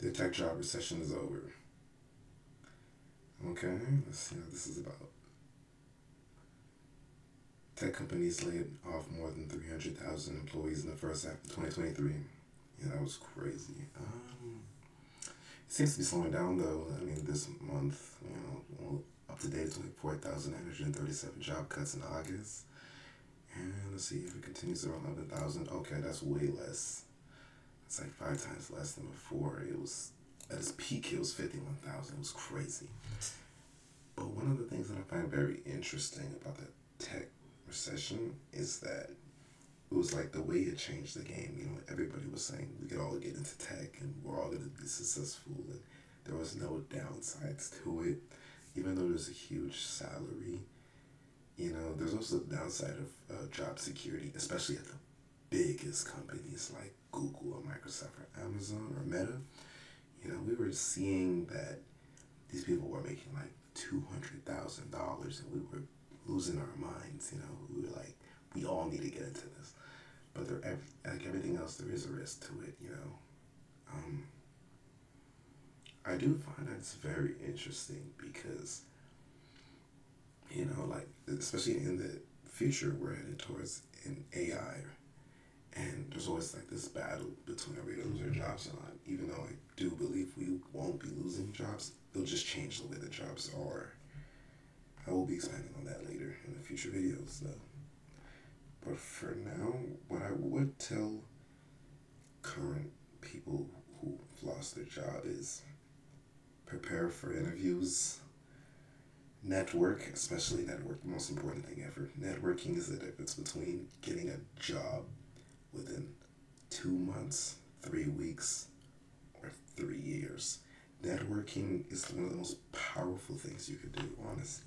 The tech job recession is over. Okay, let's see what this is about. Tech companies laid off more than 300,000 employees in the first half of 2023. Yeah, that was crazy. It seems to be slowing down though. I mean, this month, well, up to date, it's only 4,937 job cuts in August. And let's see if it continues around 11,000. Okay, that's way less. It's like 5 times less than before. It was, at its peak, it was 51,000. It was crazy. But one of the things that I find very interesting about the tech recession is that it was like the way it changed the game. Everybody was saying we could all get into tech and we're all going to be successful, and there was no downsides to it. Even though there's a huge salary, there's also the downside of job security, especially at the biggest companies like Google or Microsoft or Amazon or Meta. We were seeing that these people were making like $200,000 and we were losing our minds. We were like, we all need to get into this. But like everything else, there is a risk to it. I do find that it's very interesting because, like, especially in the future, we're headed towards an AI, and there's always like this battle between are we going to lose our jobs or not. Even though I do believe we won't be losing jobs, they'll just change the way the jobs are. I will be expanding on that later in the future videos, though. But for now, what I would tell current people who've lost their job is prepare for interviews, network, especially network, the most important thing ever. Networking is the difference between getting a job within 2 months, 3 weeks, or 3 years. Networking is one of the most powerful things you could do, honestly.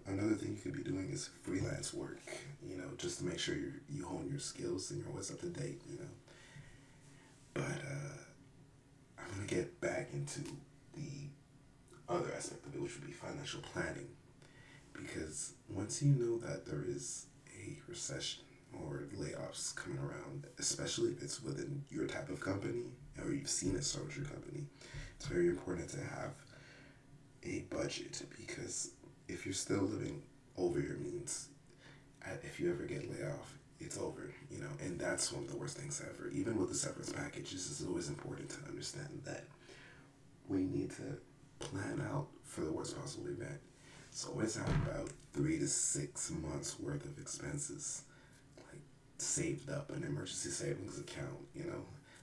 Another thing you could be doing is freelance work, just to make sure you hone your skills and you're always up to date, But I'm going to get back into the other aspect of it, which would be financial planning. Because once you know that there is a recession or layoffs coming around, especially if it's within your type of company or you've seen it start with your company, it's very important to have a budget, because if you're still living over your means, if you ever get laid off, it's over, and that's one of the worst things ever. Even with the severance packages, it's always important to understand that we need to plan out for the worst possible event. So always have about 3 to 6 months worth of expenses, like saved up, an emergency savings account,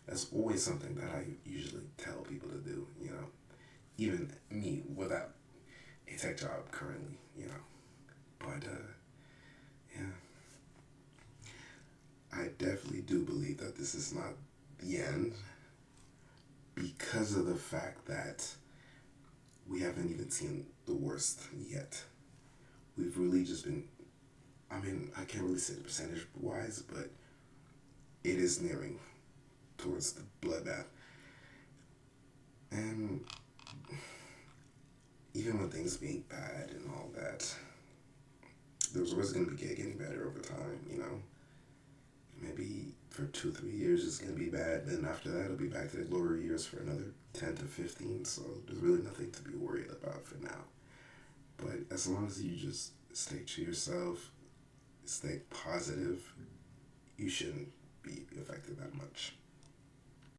That's always something that I usually tell people to do, Even me without a tech job currently, But, yeah. I definitely do believe that this is not the end, because of the fact that we haven't even seen the worst yet. We've really just been, I can't really say the percentage wise, but it is nearing towards the bloodbath. And even with things being bad and all that, there's always going to be getting better over time, Maybe for 2-3 years it's going to be bad, then after that it'll be back to the glory years for another 10 to 15, so there's really nothing to be worried about for now. But as long as you just stay to yourself, stay positive, you shouldn't be affected that much.